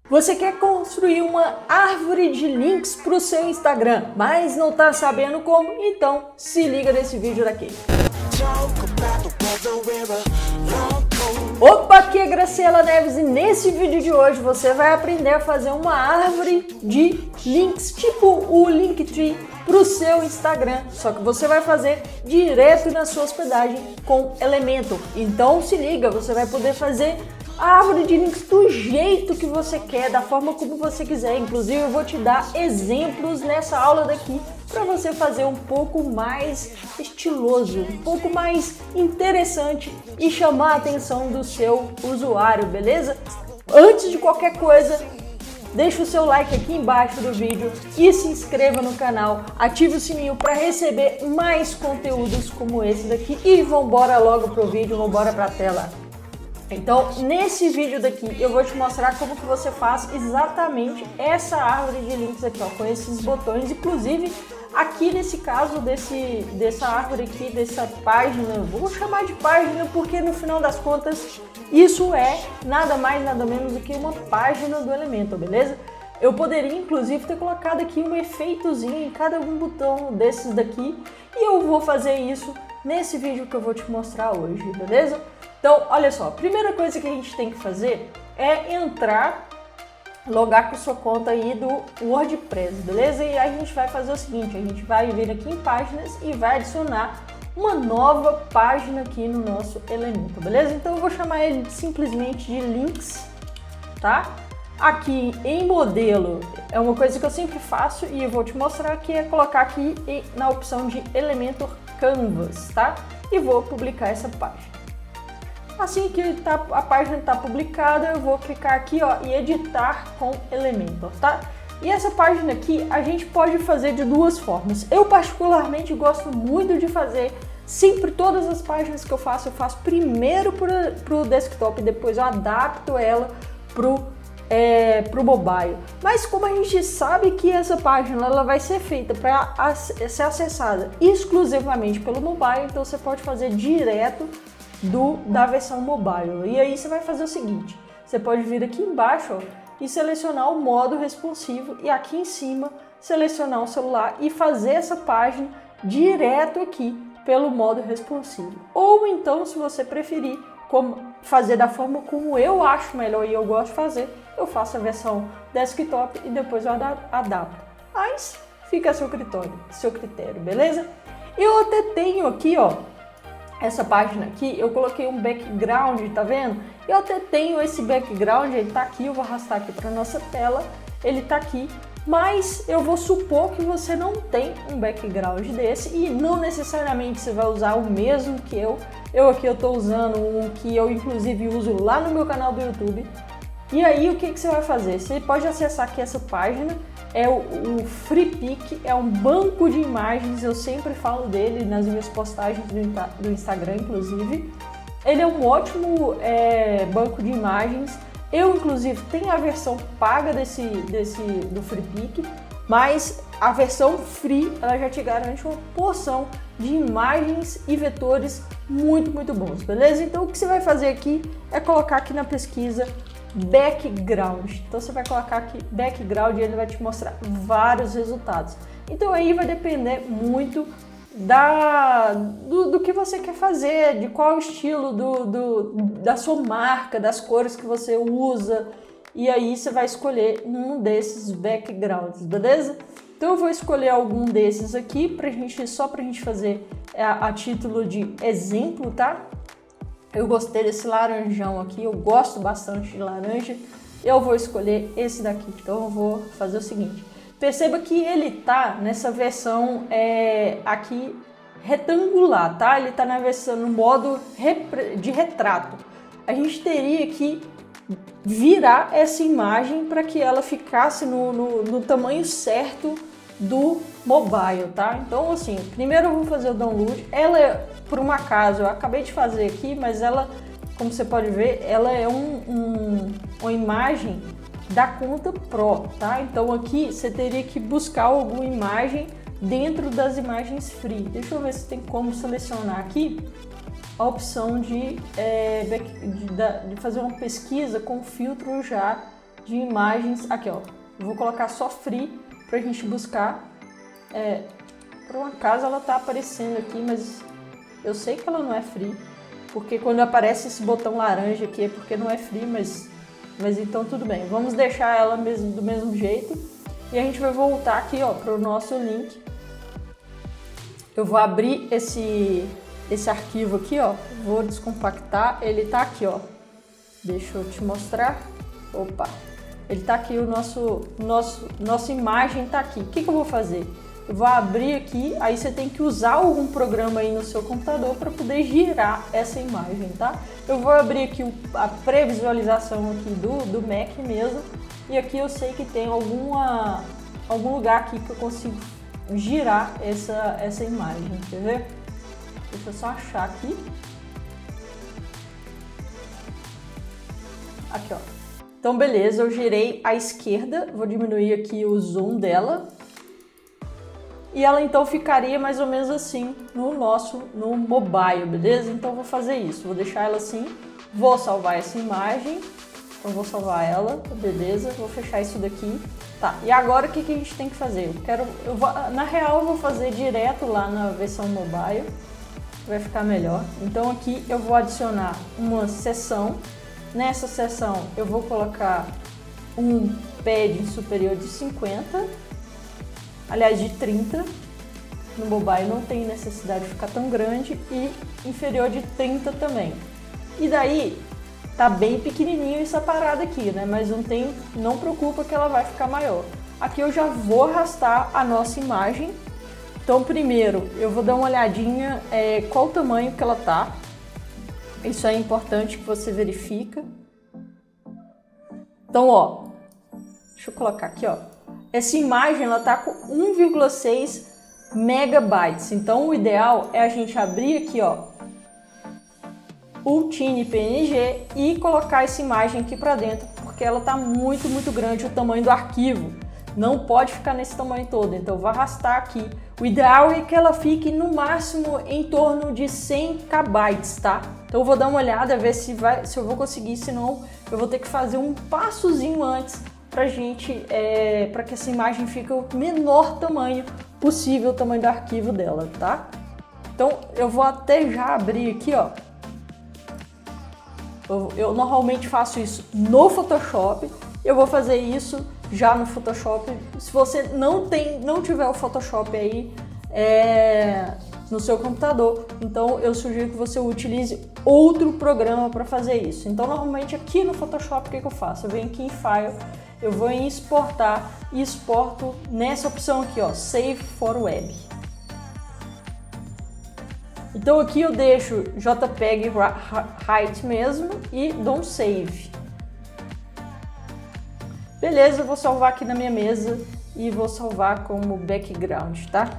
Você quer construir uma árvore de links para o seu Instagram, mas não está sabendo como? Então se liga nesse vídeo daqui. Opa, aqui é Graciela Neves e nesse vídeo de hoje você vai aprender a fazer uma árvore de links, tipo o Linktree, para o seu Instagram, só que você vai fazer direto na sua hospedagem com Elementor. Então se liga, você vai poder fazer a árvore de links do jeito que você quer, da forma como você quiser. Inclusive eu vou te dar exemplos nessa aula daqui para você fazer um pouco mais estiloso, um pouco mais interessante e chamar a atenção do seu usuário, beleza? Antes de qualquer coisa, deixa o seu like aqui embaixo do vídeo e se inscreva no canal, ative o sininho para receber mais conteúdos como esse daqui e vambora logo pro vídeo, vambora pra tela. Então, nesse vídeo daqui, eu vou te mostrar como que você faz exatamente essa árvore de links aqui, ó, com esses botões. Inclusive, aqui nesse caso dessa árvore aqui, dessa página, vou chamar de página porque no final das contas, isso é nada mais, nada menos do que uma página do Elementor, beleza? Eu poderia, inclusive, ter colocado aqui um efeitozinho em cada um botão desses daqui e eu vou fazer isso nesse vídeo que eu vou te mostrar hoje, beleza? Então, olha só, a primeira coisa que a gente tem que fazer é entrar, logar com sua conta aí do WordPress, beleza? E aí a gente vai fazer o seguinte, a gente vai vir aqui em páginas e vai adicionar uma nova página aqui no nosso Elementor, beleza? Então eu vou chamar ele simplesmente de links, tá? Aqui em modelo é uma coisa que eu sempre faço e eu vou te mostrar que é colocar aqui na opção de Elementor Canvas, tá? E vou publicar essa página. Assim que a página está publicada, eu vou clicar aqui, ó, e editar com Elementor, tá? E essa página aqui a gente pode fazer de duas formas. Eu particularmente gosto muito de fazer sempre todas as páginas que eu faço primeiro para o desktop, depois eu adapto ela pro mobile. Mas como a gente sabe que essa página ela vai ser feita para ser acessada exclusivamente pelo mobile, então você pode fazer direto da versão mobile. E aí você vai fazer o seguinte, você pode vir aqui embaixo, ó, e selecionar o modo responsivo e aqui em cima selecionar o celular e fazer essa página direto aqui pelo modo responsivo. Ou então, se você preferir fazer da forma como eu acho melhor e eu gosto de fazer, eu faço a versão desktop e depois eu adapto. Mas fica a seu critério, beleza? Eu até tenho aqui, ó, essa página aqui, eu coloquei um background, tá vendo? Eu até tenho esse background, ele tá aqui, eu vou arrastar aqui para nossa tela, ele tá aqui, mas eu vou supor que você não tem um background desse e não necessariamente você vai usar o mesmo que eu. Aqui eu tô usando um que eu inclusive uso lá no meu canal do YouTube. E aí o que você vai fazer? Você pode acessar aqui essa página, é o FreePic, é um banco de imagens, eu sempre falo dele nas minhas postagens do Instagram, inclusive. Ele é um ótimo banco de imagens. Eu, inclusive, tenho a versão paga do FreePic, mas a versão free ela já te garante uma porção de imagens e vetores muito, muito bons, beleza? Então o que você vai fazer aqui é colocar aqui na pesquisa background. Então você vai colocar aqui background e ele vai te mostrar vários resultados. Então aí vai depender muito do que você quer fazer, de qual estilo da sua marca, das cores que você usa, e aí você vai escolher um desses backgrounds, beleza? Então eu vou escolher algum desses aqui só pra gente fazer a título de exemplo, tá? Eu gostei desse laranjão aqui, eu gosto bastante de laranja. Eu vou escolher esse daqui, então eu vou fazer o seguinte. Perceba que ele tá nessa versão aqui retangular, tá? Ele tá no modo de retrato. A gente teria que virar essa imagem para que ela ficasse no tamanho certo do mobile, tá? Então, assim, primeiro eu vou fazer o download. Ela por um acaso, eu acabei de fazer aqui, mas ela, como você pode ver, ela é uma imagem da conta Pro, tá? Então aqui você teria que buscar alguma imagem dentro das imagens free. Deixa eu ver se tem como selecionar aqui a opção de fazer uma pesquisa com filtro já de imagens. Aqui, ó. Eu vou colocar só free pra gente buscar. Por um acaso ela tá aparecendo aqui, mas eu sei que ela não é free. Porque quando aparece esse botão laranja aqui é porque não é free, mas então tudo bem. Vamos deixar ela do mesmo jeito. E a gente vai voltar aqui, ó, pro nosso link. Eu vou abrir esse arquivo aqui, ó. Vou descompactar. Ele tá aqui, ó. Deixa eu te mostrar. Opa! Ele tá aqui, nossa imagem tá aqui. O que eu vou fazer? Eu vou abrir aqui, aí você tem que usar algum programa aí no seu computador para poder girar essa imagem, tá? Eu vou abrir aqui a previsualização aqui do Mac mesmo, e aqui eu sei que tem algum lugar aqui que eu consigo girar essa imagem, quer ver? Deixa eu só achar aqui. Aqui, ó. Então, beleza, eu girei à esquerda, vou diminuir aqui o zoom dela. E ela então ficaria mais ou menos assim no mobile, beleza? Então eu vou fazer isso, vou deixar ela assim, vou salvar essa imagem, então vou salvar ela, beleza? Vou fechar isso daqui, tá? E agora o que a gente tem que fazer? Na real eu vou fazer direto lá na versão mobile, vai ficar melhor. Então aqui eu vou adicionar uma seção, nessa seção eu vou colocar um padding superior de 50. Aliás, de 30, no mobile não tem necessidade de ficar tão grande, e inferior de 30 também. E daí, tá bem pequenininho essa parada aqui, né? Mas não preocupa que ela vai ficar maior. Aqui eu já vou arrastar a nossa imagem. Então, primeiro, eu vou dar uma olhadinha qual o tamanho que ela tá. Isso é importante que você verifica. Então, ó, deixa eu colocar aqui, ó. Essa imagem ela tá com 1,6 megabytes, então o ideal é a gente abrir aqui, ó, o TinyPNG e colocar essa imagem aqui para dentro, porque ela tá muito grande o tamanho do arquivo, não pode ficar nesse tamanho todo, então eu vou arrastar aqui. O ideal é que ela fique no máximo em torno de 100 KB, tá? Então eu vou dar uma olhada, ver se eu vou conseguir, senão eu vou ter que fazer um passozinho antes para que essa imagem fique o menor tamanho possível, o tamanho do arquivo dela, tá? Então eu vou até já abrir aqui, ó. Eu normalmente faço isso no Photoshop, eu vou fazer isso já no Photoshop. Se você não tiver o Photoshop aí no seu computador, então eu sugiro que você utilize outro programa para fazer isso. Então normalmente aqui no Photoshop o que eu faço? Eu venho aqui em File, eu vou em exportar e exporto nessa opção aqui, ó, Save for Web. Então aqui eu deixo JPEG height mesmo e dou um Save. Beleza, eu vou salvar aqui na minha mesa e vou salvar como background, tá?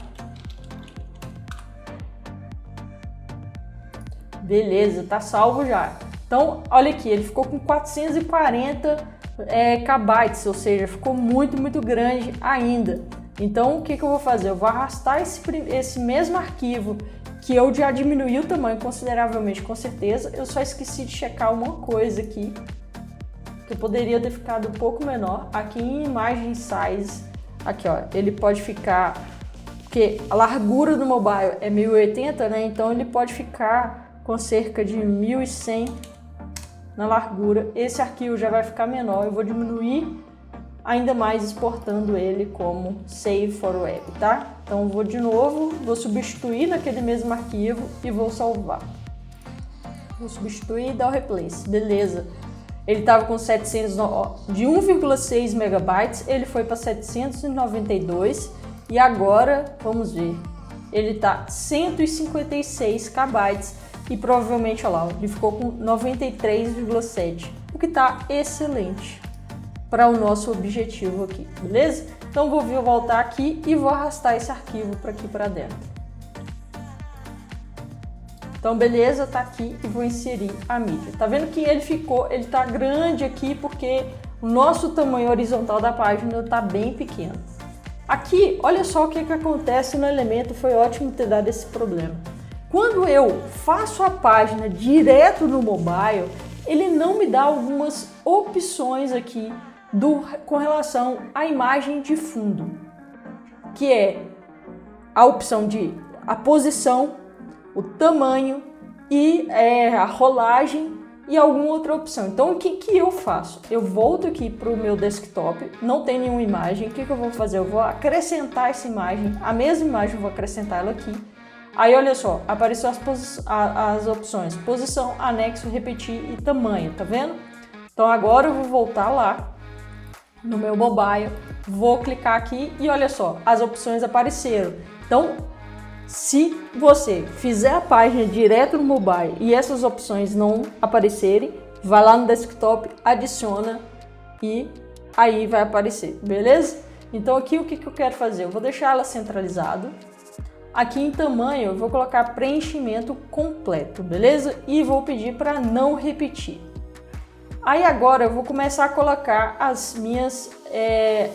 Beleza, tá salvo já. Então, olha aqui, ele ficou com 440 KB, ou seja, ficou muito grande ainda. Então, o que eu vou fazer? Eu vou arrastar esse mesmo arquivo, que eu já diminuí o tamanho consideravelmente, com certeza. Eu só esqueci de checar uma coisa aqui, que eu poderia ter ficado um pouco menor. Aqui em Imagem Size, aqui ó, ele pode ficar, porque a largura do mobile é 1080, né? Então ele pode ficar com cerca de 1100 na largura. Esse arquivo já vai ficar menor, eu vou diminuir ainda mais exportando ele como Save for Web, tá? Então vou de novo, vou substituir naquele mesmo arquivo e vou salvar. Vou substituir e dar o replace, beleza. Ele estava com 1,6 megabytes, ele foi para 792 e agora, vamos ver, ele está 156 KB e provavelmente, olha lá, ele ficou com 93,7, o que está excelente para o nosso objetivo aqui, beleza? Então vou voltar aqui e vou arrastar esse arquivo para aqui para dentro. Então beleza, tá aqui e vou inserir a mídia. Tá vendo que ele tá grande aqui porque o nosso tamanho horizontal da página tá bem pequeno. Aqui, olha só o que acontece no Elementor, foi ótimo ter dado esse problema. Quando eu faço a página direto no mobile, ele não me dá algumas opções aqui com relação à imagem de fundo, que é a opção de a posição, o tamanho e a rolagem e alguma outra opção. Então o que eu faço? Eu volto aqui para o meu desktop, não tem nenhuma imagem. O que eu vou fazer? Eu vou acrescentar essa imagem, a mesma imagem eu vou acrescentar ela aqui. Aí olha só, apareceu as opções: posição, anexo, repetir e tamanho, tá vendo? Então agora eu vou voltar lá no meu mobile, vou clicar aqui e olha só, as opções apareceram. Então, se você fizer a página direto no mobile e essas opções não aparecerem, vai lá no desktop, adiciona e aí vai aparecer, beleza? Então aqui o que eu quero fazer? Eu vou deixar ela centralizado. Aqui em tamanho eu vou colocar preenchimento completo, beleza? E vou pedir para não repetir. Aí agora eu vou começar a colocar as minhas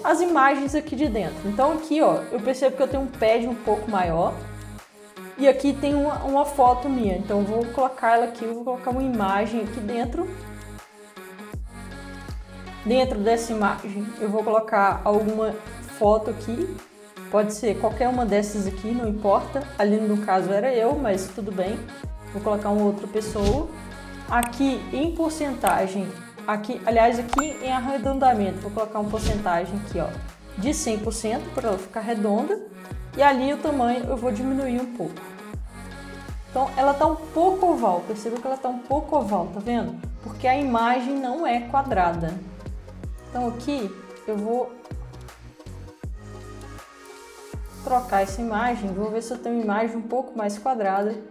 as imagens aqui de dentro. Então aqui ó, eu percebo que eu tenho um pad um pouco maior e aqui tem uma foto minha. Então eu vou colocar ela aqui, eu vou colocar uma imagem aqui dentro. Dentro dessa imagem eu vou colocar alguma foto aqui. Pode ser qualquer uma dessas aqui, não importa. Ali no caso era eu, mas tudo bem. Vou colocar uma outra pessoa. Aqui em porcentagem, aqui em arredondamento, vou colocar uma porcentagem aqui, ó, de 100% para ela ficar redonda. E ali o tamanho eu vou diminuir um pouco. Então ela tá um pouco oval, perceba que ela tá um pouco oval, tá vendo? Porque a imagem não é quadrada. Então aqui eu vou trocar essa imagem, vou ver se eu tenho uma imagem um pouco mais quadrada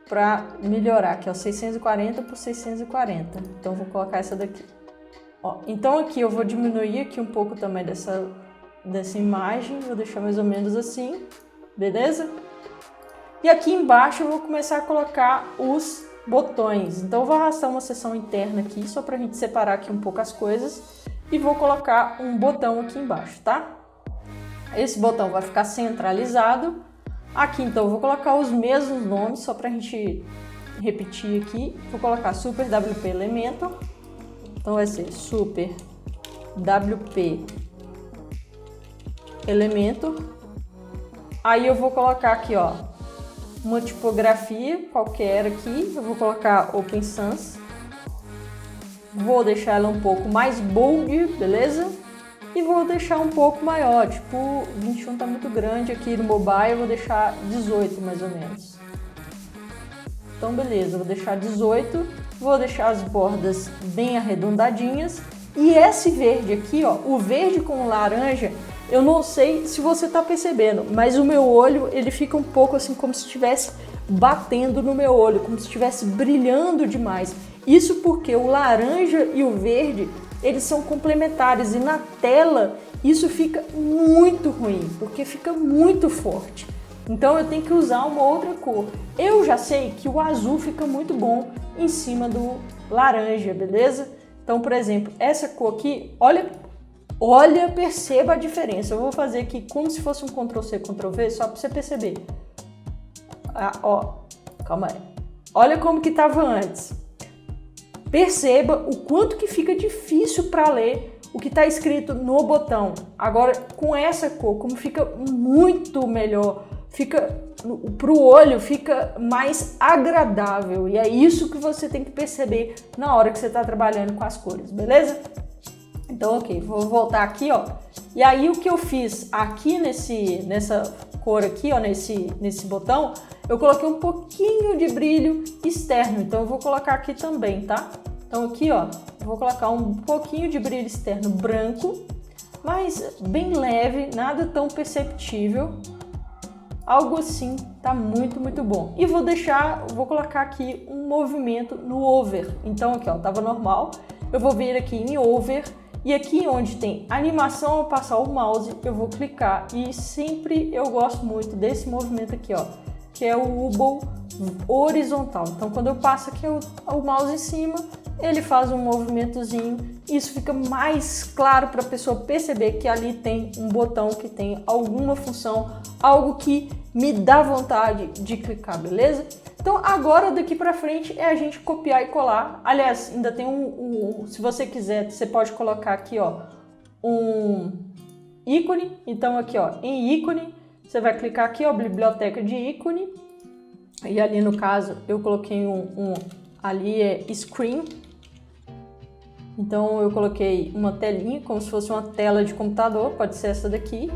para melhorar, que é o 640 por 640. Então vou colocar essa daqui. Ó, então aqui eu vou diminuir aqui um pouco o tamanho dessa imagem, vou deixar mais ou menos assim, beleza? E aqui embaixo eu vou começar a colocar os botões. Então eu vou arrastar uma seção interna aqui, só para a gente separar aqui um pouco as coisas, e vou colocar um botão aqui embaixo, tá? Esse botão vai ficar centralizado. Aqui então eu vou colocar os mesmos nomes, só para a gente repetir aqui. Vou colocar Super WP Elementor. Então vai ser Super WP Elementor. Aí eu vou colocar aqui, ó, uma tipografia qualquer aqui. Eu vou colocar Open Sans. Vou deixar ela um pouco mais bold, beleza? E vou deixar um pouco maior, tipo 21 tá muito grande aqui no mobile, eu vou deixar 18 mais ou menos. Então beleza, vou deixar 18, vou deixar as bordas bem arredondadinhas. E esse verde aqui, ó, o verde com o laranja, eu não sei se você tá percebendo, mas o meu olho, ele fica um pouco assim como se estivesse batendo no meu olho, como se estivesse brilhando demais. Isso porque o laranja e o verde, eles são complementares e na tela isso fica muito ruim, porque fica muito forte. Então eu tenho que usar uma outra cor. Eu já sei que o azul fica muito bom em cima do laranja, beleza? Então, por exemplo, essa cor aqui, olha, perceba a diferença. Eu vou fazer aqui como se fosse um Ctrl+C, Ctrl+V, só para você perceber. Ó, calma aí. Olha como que estava antes. Perceba o quanto que fica difícil para ler o que está escrito no botão. Agora, com essa cor, como fica muito melhor, fica para o olho, fica mais agradável. E é isso que você tem que perceber na hora que você está trabalhando com as cores, beleza? Então, ok, vou voltar aqui, ó. E aí, o que eu fiz aqui nessa cor aqui, ó, nesse botão, eu coloquei um pouquinho de brilho externo. Então, eu vou colocar aqui também, tá? Então, aqui, ó, eu vou colocar um pouquinho de brilho externo branco, mas bem leve, nada tão perceptível. Algo assim, tá muito, muito bom. E vou colocar aqui um movimento no over. Então, aqui, ó, tava normal. Eu vou vir aqui em over. E aqui onde tem animação ao passar o mouse, eu vou clicar. E sempre eu gosto muito desse movimento aqui, ó, que é o Wobble horizontal. Então, quando eu passo aqui o mouse em cima, ele faz um movimentozinho. Isso fica mais claro para a pessoa perceber que ali tem um botão que tem alguma função, algo que me dá vontade de clicar, beleza? Então agora daqui pra frente é a gente copiar e colar. Aliás, ainda tem se você quiser, você pode colocar aqui, ó, um ícone. Então aqui, ó, em ícone, você vai clicar aqui, ó, biblioteca de ícone. E ali no caso eu coloquei ali é screen. Então eu coloquei uma telinha, como se fosse uma tela de computador, pode ser essa daqui.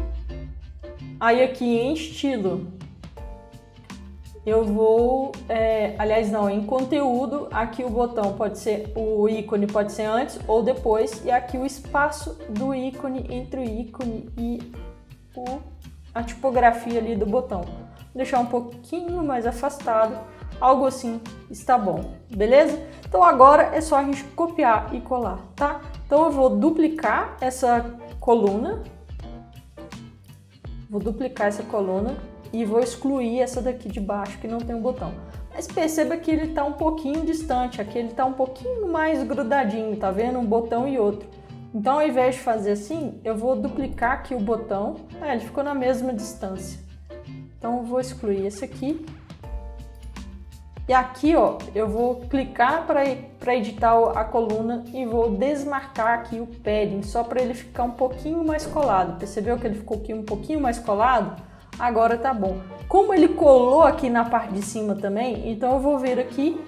Aí aqui em estilo, eu vou, aliás não, em conteúdo, aqui o botão pode ser, o ícone pode ser antes ou depois, e aqui o espaço do ícone entre o ícone e a tipografia ali do botão. Vou deixar um pouquinho mais afastado, algo assim está bom, beleza? Então agora é só a gente copiar e colar, tá? Então eu vou duplicar essa coluna, e vou excluir essa daqui de baixo que não tem um botão. Mas perceba que ele está um pouquinho distante, aqui ele está um pouquinho mais grudadinho, tá vendo? Um botão e outro. Então ao invés de fazer assim, eu vou duplicar aqui o botão, ele ficou na mesma distância. Então eu vou excluir esse aqui. E aqui, ó, eu vou clicar para editar a coluna e vou desmarcar aqui o padding, só para ele ficar um pouquinho mais colado. Percebeu que ele ficou aqui um pouquinho mais colado? Agora tá bom. Como ele colou aqui na parte de cima também, então eu vou vir aqui,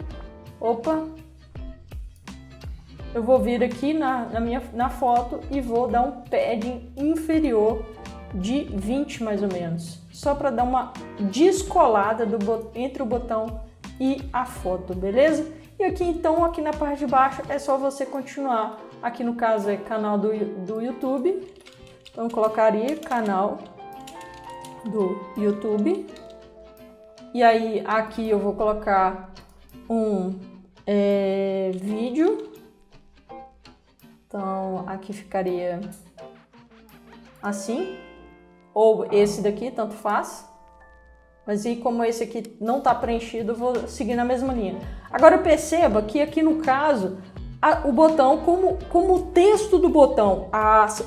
eu vou vir aqui na foto e vou dar um padding inferior de 20 mais ou menos, só para dar uma descolada entre o botão e a foto, beleza? E aqui então, aqui na parte de baixo, é só você continuar. Aqui no caso é canal do YouTube, então eu colocaria canal do YouTube. E aí aqui eu vou colocar um vídeo. Então aqui ficaria assim, ou esse daqui, tanto faz. Mas e como esse aqui não está preenchido, eu vou seguir na mesma linha. Agora perceba que aqui no caso, o botão, como o texto do botão,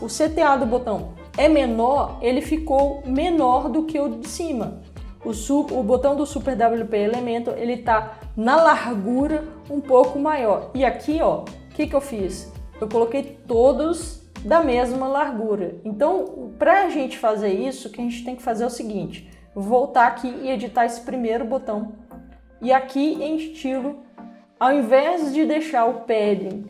o CTA do botão é menor, ele ficou menor do que o de cima. O botão do Super WP Elementor, ele está na largura um pouco maior. E aqui, ó, o que eu fiz? Eu coloquei todos da mesma largura. Então, para a gente fazer isso, o que a gente tem que fazer é o seguinte: voltar aqui e editar esse primeiro botão. E aqui em estilo, ao invés de deixar o padding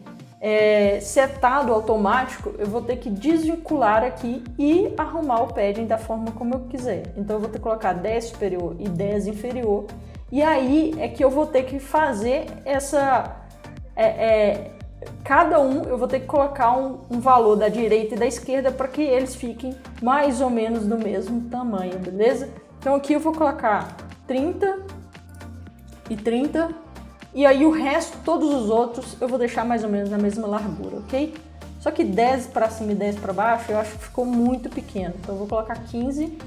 setado automático, eu vou ter que desvincular aqui e arrumar o padding da forma como eu quiser. Então eu vou ter que colocar 10 superior e 10 inferior. E aí é que eu vou ter que fazer essa... cada um eu vou ter que colocar um valor da direita e da esquerda para que eles fiquem mais ou menos do mesmo tamanho, beleza? Então aqui eu vou colocar 30 e 30, e aí o resto, todos os outros, eu vou deixar mais ou menos na mesma largura, ok? Só que 10 para cima e 10 para baixo eu acho que ficou muito pequeno, então eu vou colocar 15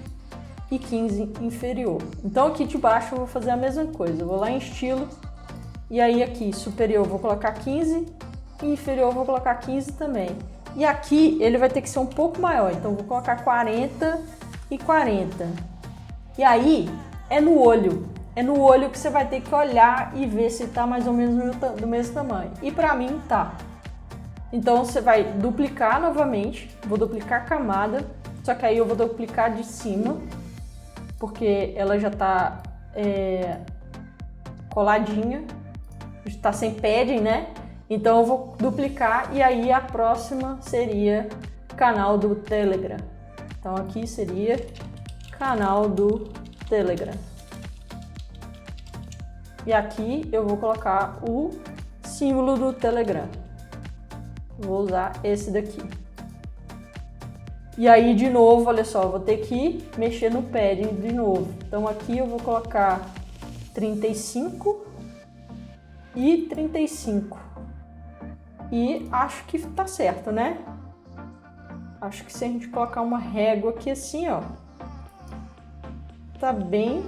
e 15 inferior. Então aqui de baixo eu vou fazer a mesma coisa, eu vou lá em estilo, e aí aqui superior eu vou colocar 15 e inferior eu vou colocar 15 também. E aqui ele vai ter que ser um pouco maior, então eu vou colocar 40 e 40. E aí é no olho que você vai ter que olhar e ver se tá mais ou menos do mesmo tamanho. E para mim tá. Então você vai duplicar novamente, vou duplicar a camada, só que aí eu vou duplicar de cima, porque ela já tá coladinha, está sem padding, né? Então eu vou duplicar e aí a próxima seria canal do Telegram. Então aqui seria canal do Telegram. E aqui eu vou colocar o símbolo do Telegram. Vou usar esse daqui. E aí de novo, olha só, vou ter que mexer no padding de novo. Então aqui eu vou colocar 35 e 35. E acho que tá certo, né? Acho que se a gente colocar uma régua aqui assim, ó, tá bem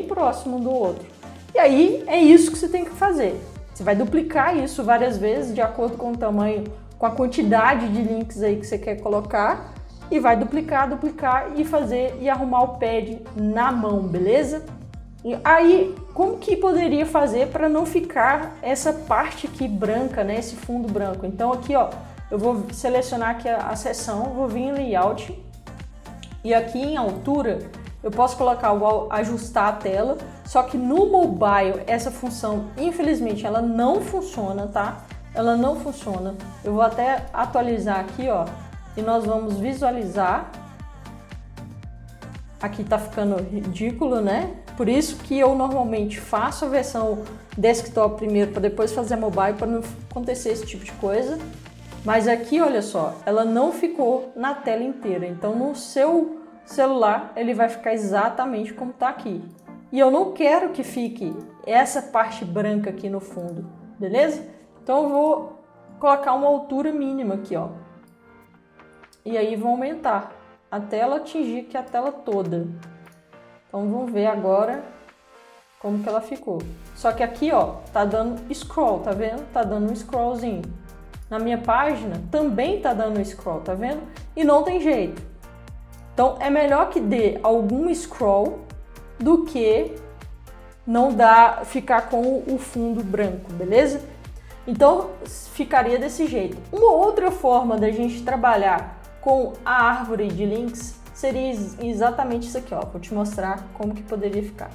próximo do outro. E aí é isso que você tem que fazer. Você vai duplicar isso várias vezes de acordo com o tamanho, com a quantidade de links aí que você quer colocar, e vai duplicar e fazer e arrumar o pad na mão, beleza? E aí, como que poderia fazer para não ficar essa parte aqui branca, né? Esse fundo branco. Então aqui, ó, eu vou selecionar aqui a seção, vou vir em Layout e aqui em altura eu posso colocar o ajustar a tela, só que no mobile essa função, infelizmente, ela não funciona, tá? Ela não funciona. Eu vou até atualizar aqui, ó, e nós vamos visualizar. Aqui tá ficando ridículo, né? Por isso que eu normalmente faço a versão desktop primeiro para depois fazer a mobile, para não acontecer esse tipo de coisa. Mas aqui, olha só, ela não ficou na tela inteira. Então no seu celular ele vai ficar exatamente como tá aqui. E eu não quero que fique essa parte branca aqui no fundo, beleza? Então eu vou colocar uma altura mínima aqui, ó. E aí vou aumentar até ela atingir aqui a tela toda. Então vamos ver agora como que ela ficou. Só que aqui, ó, tá dando scroll, tá vendo? Tá dando um scrollzinho. Na minha página também tá dando scroll, tá vendo? E não tem jeito. Então é melhor que dê algum scroll do que não ficar com o fundo branco, beleza? Então ficaria desse jeito. Uma outra forma da gente trabalhar com a árvore de links seria exatamente isso aqui, ó. Vou te mostrar como que poderia ficar.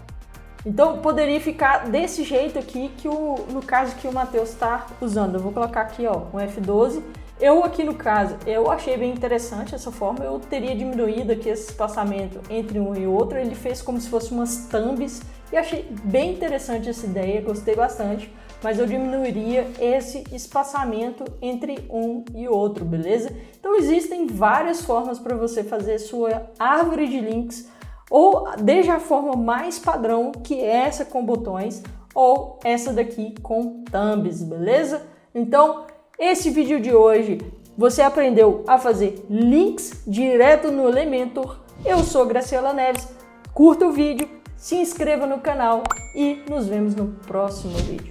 Então poderia ficar desse jeito aqui, que no caso que o Matheus está usando. Eu vou colocar aqui, ó, um F12. Eu aqui no caso, eu achei bem interessante essa forma. Eu teria diminuído aqui esse espaçamento entre um e outro. Ele fez como se fosse umas thumbs e achei bem interessante essa ideia, gostei bastante. Mas eu diminuiria esse espaçamento entre um e outro, beleza? Então existem várias formas para você fazer sua árvore de links, ou desde a forma mais padrão, que é essa com botões, ou essa daqui com thumbs, beleza? Então, esse vídeo de hoje, você aprendeu a fazer links direto no Elementor. Eu sou Graciela Neves, curta o vídeo, se inscreva no canal e nos vemos no próximo vídeo.